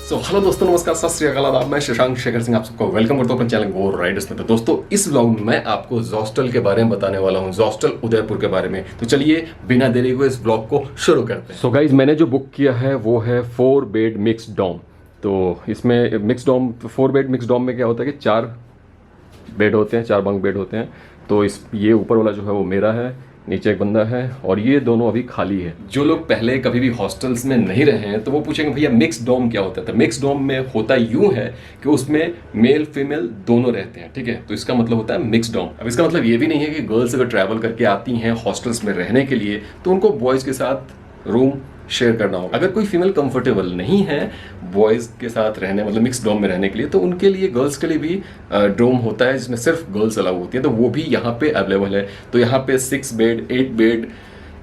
Hello दोस्तों, नमस्कार, सत श्री अकाल, आदाब। मैं शशांक शेखर सिंह आप सबको वेलकम करता हूँ अपने चैनल गो राइडर्स में। तो दोस्तों, इस व्लॉग में मैं आपको जॉस्टल के बारे में बताने वाला हूँ, जॉस्टल उदयपुर के बारे में। तो चलिए बिना देरी को इस व्लॉग को शुरू करते हैं। सो गाइज, मैंने जो बुक किया है वो है 4 बेड मिक्स डॉम। तो इसमें mix dorm 4 bed mix dorm में क्या होता है कि 4 बेड होते हैं, 4 बंक बेड होते हैं। तो ये ऊपर वाला जो है वो मेरा है, नीचे एक बंदा है और ये दोनों अभी खाली है। जो लोग पहले कभी भी हॉस्टल्स में नहीं रहे हैं तो वो पूछेंगे भैया मिक्स डॉम क्या होता है। तो मिक्स डॉम में होता यूं है कि उसमें मेल फीमेल दोनों रहते हैं, ठीक है। तो इसका मतलब होता है मिक्स डॉम। अब इसका मतलब ये भी नहीं है कि गर्ल्स अगर ट्रैवल करके आती हैं हॉस्टल्स में रहने के लिए तो उनको बॉयज के साथ रूम शेयर करना होगा। अगर कोई फीमेल कंफर्टेबल नहीं है बॉयज के साथ रहने, मतलब मिक्स डॉम में रहने के लिए, तो उनके लिए गर्ल्स के लिए भी डोम होता है जिसमें सिर्फ गर्ल्स अलाउ होती है। तो वो भी यहाँ पे अवेलेबल है। तो यहाँ पे 6 bed 8 bed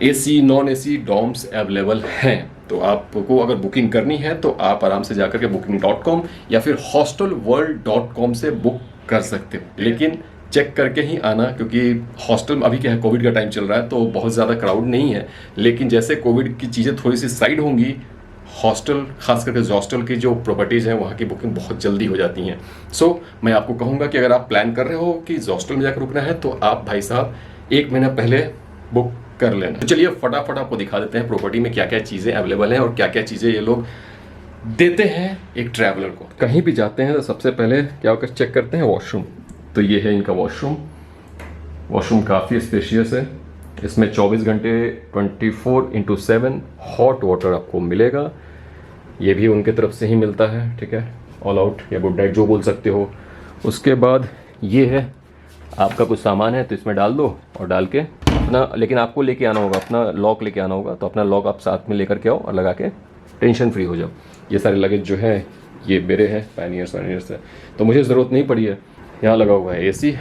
AC non AC dorms available हैं। तो आपको अगर बुकिंग करनी है तो आप आराम से जाकर के booking.com या फिर hostelworld.com से बुक कर सकते हो, लेकिन चेक करके ही आना, क्योंकि हॉस्टल में अभी क्या है, कोविड का टाइम चल रहा है तो बहुत ज़्यादा क्राउड नहीं है। लेकिन जैसे कोविड की चीज़ें थोड़ी सी साइड होंगी, हॉस्टल खास करके हॉस्टल की जो प्रॉपर्टीज़ हैं वहाँ की बुकिंग बहुत जल्दी हो जाती हैं। सो मैं आपको कहूँगा कि अगर आप प्लान कर रहे हो कि हॉस्टल में जाकर रुकना है तो आप भाई साहब 1 महीना पहले बुक कर लेना। तो चलिए फटाफट आपको दिखा देते हैं प्रॉपर्टी में क्या क्या चीज़ें अवेलेबल हैं और क्या क्या चीज़ें ये लोग देते हैं एक ट्रैवलर को। कहीं भी जाते हैं तो सबसे पहले क्या होकर चेक करते हैं वॉशरूम। तो ये है इनका वॉशरूम। वॉशरूम काफ़ी स्पेशियस है। इसमें 24 घंटे 24/7 हॉट वाटर आपको मिलेगा। ये भी उनके तरफ से ही मिलता है, ठीक है। ऑल आउट या गुड नाइट जो बोल सकते हो। उसके बाद ये है, आपका कुछ सामान है तो इसमें डाल दो और डाल के अपना, लेकिन आपको लेके आना होगा, अपना लॉक लेके आना होगा। तो अपना लॉक आप साथ में लेकर के आओ और लगा के टेंशन फ्री हो जाओ। ये सारे लगेज जो है ये मेरे हैं, पैनियर्स है, तो मुझे ज़रूरत नहीं पड़ी है। यहाँ लगा हुआ है AC।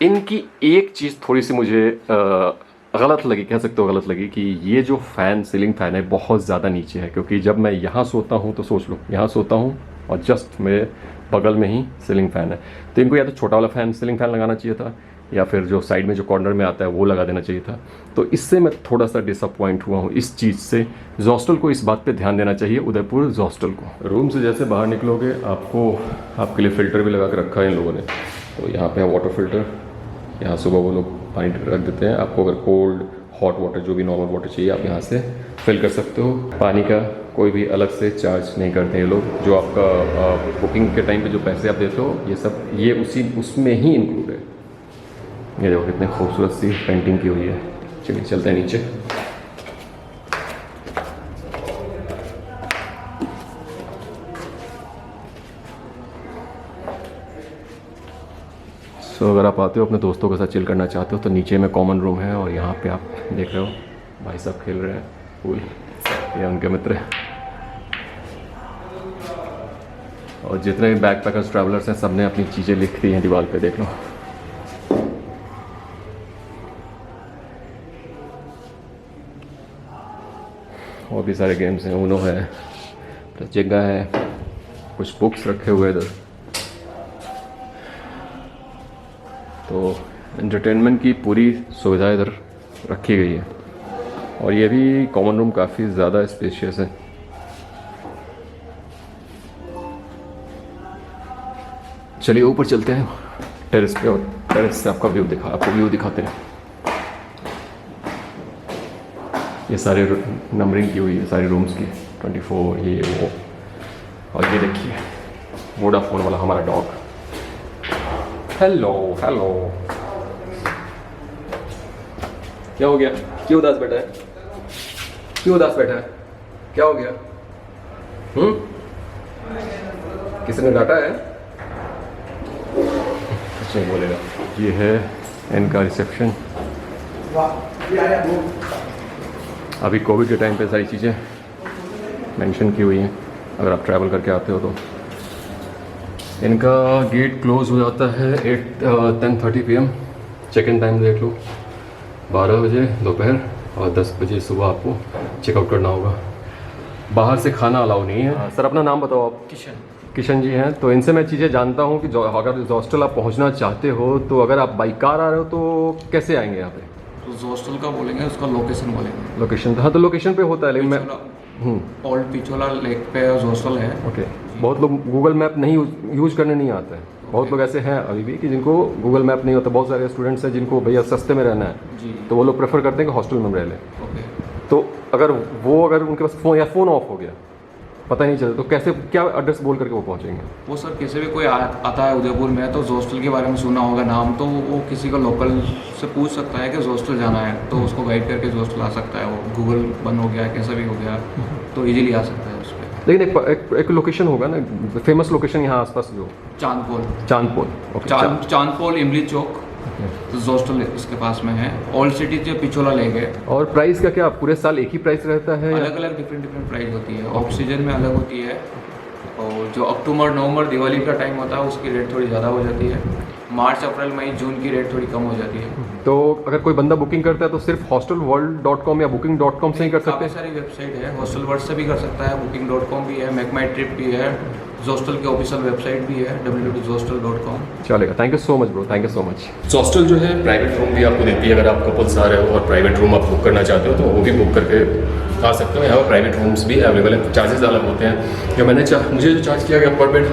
इनकी एक चीज़ थोड़ी सी मुझे गलत लगी, कह सकते हो गलत लगी, कि ये जो फ़ैन, सीलिंग फ़ैन है बहुत ज़्यादा नीचे है। क्योंकि जब मैं यहाँ सोता हूँ तो सोच लो, यहाँ सोता हूँ और जस्ट मेरे बगल में ही सीलिंग फ़ैन है। तो इनको या तो छोटा वाला फ़ैन, सीलिंग फ़ैन लगाना चाहिए था, या फिर जो साइड में जो कॉर्नर में आता है वो लगा देना चाहिए था। तो इससे मैं थोड़ा सा डिसअपॉइंट हुआ हूँ इस चीज़ से। हॉस्टल को इस बात पे ध्यान देना चाहिए, उदयपुर हॉस्टल को। रूम से जैसे बाहर निकलोगे आपको, आपके लिए फ़िल्टर भी लगा के रखा है इन लोगों ने। तो यहाँ पे है वाटर फ़िल्टर। यहाँ सुबह वो लोग पानी रख देते हैं। आपको अगर कोल्ड हॉट वाटर, जो भी नॉर्मल वाटर चाहिए, आप यहाँ से फिल कर सकते हो। पानी का कोई भी अलग से चार्ज नहीं करते हैं ये लोग। जो आपका बुकिंग के टाइम पे जो पैसे आप देते हो, ये सब ये उसमें ही इंक्लूड है। ये देखो कितनी खूबसूरत सी पेंटिंग की हुई है। चलिए चलते हैं नीचे। सो अगर आप आते हो अपने दोस्तों के साथ चिल करना चाहते हो तो नीचे में कॉमन रूम है और यहाँ पे आप देख रहे हो भाई साहब खेल रहे हैं पूल, ये उनके मित्र हैं। और जितने भी बैक पैकर्स ट्रैवलर्स हैं सब ने अपनी चीज़ें लिख दी हैं दीवार पे, देख लो। और भी सारे गेम्स हैं, ऊनो है, प्लस जेगा है, कुछ बुक्स रखे हुए इधर। तो एंटरटेनमेंट की पूरी सुविधा इधर रखी गई है। और ये भी कॉमन रूम काफ़ी ज़्यादा स्पेशियस है। चलिए ऊपर चलते हैं टेरेस पे और टेरेस से आपको व्यू दिखाते हैं। ये सारे नंबरिंग की हुई है सारे रूम्स की, 24 ये वो। और ये देखिए वोडाफोन वाला हमारा डॉग। हेलो हेलो, क्या हो गया? क्यों उदास बैठा है? क्यों उदास बैठा है? क्या हो गया? किसी ने डांटा है? कुछ नहीं बोलेगा। ये है इनका रिसेप्शन। अभी कोविड के टाइम पे सारी चीज़ें मेंशन की हुई हैं। अगर आप ट्रैवल करके आते हो तो इनका गेट क्लोज हो जाता है 10:30 PM। चेक इन टाइम देख लो, 12 बजे दोपहर और 10 बजे सुबह आपको चेकआउट करना होगा। बाहर से खाना अलाउ नहीं है। सर अपना नाम बताओ आप? किशन जी हैं। तो इनसे मैं चीज़ें जानता हूँ कि अगर हॉस्टल आप पहुँचना चाहते हो तो अगर आप बाई कार आ रहे हो तो कैसे आएंगे यहाँ पे? तो हॉस्टल का बोलेंगे, उसका लोकेशन बोलेंगे। लोकेशन, हाँ तो लोकेशन पे होता है, लेकिन मैं ओल्ड पिछोला लेक पे हॉस्टल है। ओके, बहुत लोग गूगल मैप नहीं यूज करने नहीं आते हैं, बहुत लोग ऐसे हैं अभी भी कि जिनको गूगल मैप नहीं होता। बहुत सारे स्टूडेंट्स हैं जिनको भैया सस्ते में रहना है जी। तो वो लोग प्रेफर करते हैं कि हॉस्टल में रह लें। ओके, तो अगर उनके पास फ़ोन ऑफ हो गया, पता ही नहीं चलता, तो कैसे क्या एड्रेस बोल करके वो पहुंचेंगे? वो सर कैसे भी कोई आता है उदयपुर में तो हॉस्टल के बारे में सुना होगा नाम, तो वो किसी को लोकल से पूछ सकता है कि हॉस्टल जाना है तो उसको गाइड करके हॉस्टल आ सकता है। वो गूगल बंद हो गया कैसा भी हो गया तो इजीली आ सकता है उस पर। लेकिन एक लोकेशन होगा ना, फेमस लोकेशन यहाँ आसपास जो चांदपोल। ओके, चांदपोल इमली चौक हॉस्टल इसके पास में है। ओल्ड सिटी जो पिछोला लेक है। और प्राइस का क्या पूरे साल एक ही प्राइस रहता है? अलग अलग डिफरेंट प्राइस होती है। ऑफ सीजन में अलग होती है, और जो अक्टूबर नवंबर दिवाली का टाइम होता है उसकी रेट थोड़ी ज़्यादा हो जाती है। मार्च अप्रैल मई जून की रेट थोड़ी कम हो जाती है। तो अगर कोई बंदा बुकिंग करता है तो सिर्फ hostelworld.com या booking.com से ही कर सकते काफ़ी हैं? सारी वेबसाइट है, हॉस्टल वर्ल्ड से भी कर सकता है, booking.com भी है, मेक माई ट्रिप भी है, हॉस्टल की ऑफिशियल वेबसाइट भी है www.hostel.com। चलेगा, thank you so much bro, thank you so much. Hostel जो है प्राइवेट रूम भी आपको देती है, अगर आप कपल्स आ रहे हो और प्राइवेट रूम आप बुक करना चाहते हो तो वो भी बुक करके आ सकते हो। यहाँ पर प्राइवेट रूम्स भी अवेलेबल है, चार्जेस अलग होते हैं। या मुझे जो चार्ज किया गया पर बेड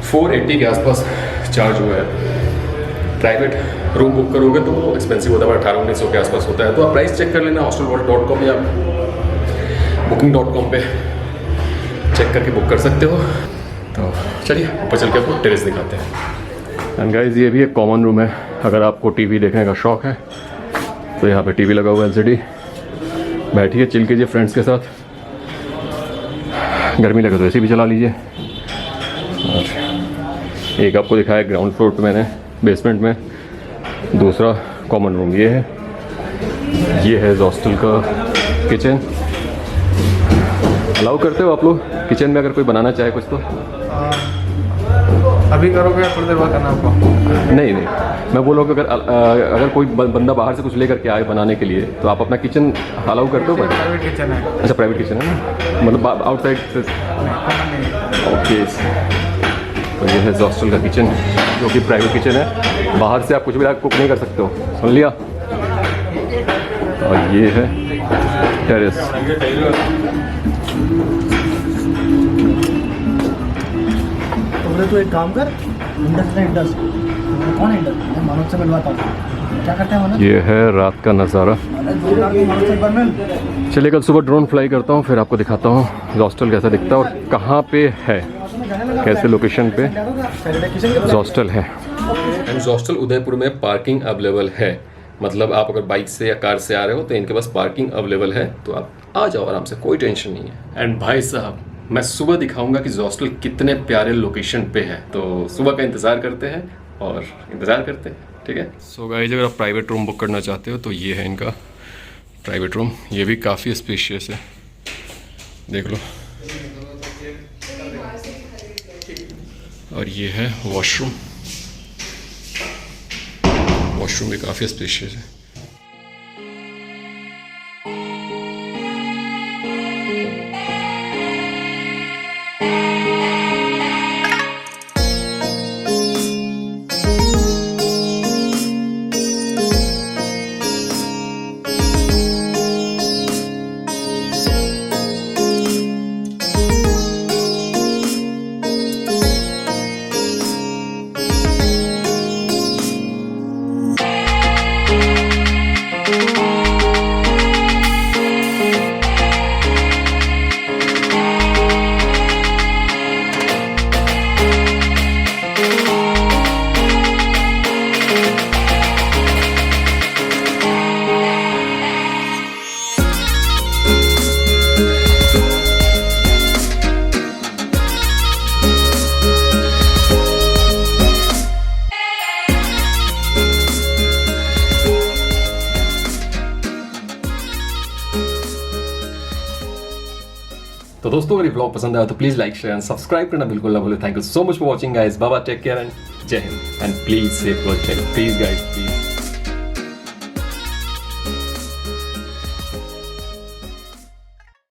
480 के आसपास चार्ज हुआ है। प्राइवेट रूम बुक करोगे तो एक्सपेंसिव होता है, 1800-1900 के आसपास होता है। तो आप प्राइस चेक कर लेना hostelworld.com या booking.com पे चेक करके बुक कर सकते हो। तो चलिए ऊपर चल के आपको टेरेस दिखाते हैं। एंड गाइस, ये भी एक कॉमन रूम है, अगर आपको टीवी देखने का शौक है तो यहाँ पे टीवी लगा हुआ है LCD। बैठिए, चिल कीजिए फ्रेंड्स के साथ, गर्मी लगे तो ऐसे भी चला लीजिए। और एक आपको दिखाया ग्राउंड फ्लोर पे मैंने, बेसमेंट में। दूसरा कॉमन रूम ये है हॉस्टल का किचन। अलाउ करते हो आप लोग किचन में अगर कोई बनाना चाहे कुछ तो? अभी करोगे थोड़ी देर बाद करना आपको? नहीं, मैं बोल रहा हूँ कि अगर कोई बंदा बाहर से कुछ लेकर के आए बनाने के लिए तो आप अपना किचन अलाउ करते हो? प्राइवेट किचन है। अच्छा, प्राइवेट किचन है ना, मतलब आउटसाइड से? ओके, तो ये है हॉस्टल का किचन जो कि प्राइवेट किचन है, बाहर से आप कुछ भी कुक नहीं कर सकते हो, सुन लिया। और ये है टेरेस। तो एक काम कर, इंडस कौन है? इंडस मैं मनोज से मिलवाता हूँ। क्या करते हैं मनोज? ये है रात का नज़ारा। चलिए, कल सुबह ड्रोन फ्लाई करता हूँ, फिर आपको दिखाता हूँ हॉस्टल कैसा दिखता है और कहाँ पे है, कैसे लोकेशन पे हॉस्टल है। एंड हॉस्टल उदयपुर में पार्किंग अवेलेबल है, मतलब आप अगर बाइक से या कार से आ रहे हो तो इनके पास पार्किंग अवेलेबल है, तो आप आ जाओ आराम से, कोई टेंशन नहीं है। एंड भाई साहब, मैं सुबह दिखाऊंगा कि हॉस्टल कितने प्यारे लोकेशन पे है, तो सुबह का इंतज़ार करते हैं और इंतज़ार करते हैं, ठीक है? सो गाइस, अगर आप प्राइवेट रूम बुक करना चाहते हो तो ये है इनका प्राइवेट रूम। ये भी काफ़ी स्पेशियस है, देख लो। और ये है वॉशरूम भी काफ़ी स्पेशियस है। तो दोस्तों, अगर ये ब्लॉग पसंद आया तो please like share and subscribe करना बिल्कुल ना भूलें। Thank you so much for watching guys, bye bye, take care and Jai Hind and please safe work, please guys, please.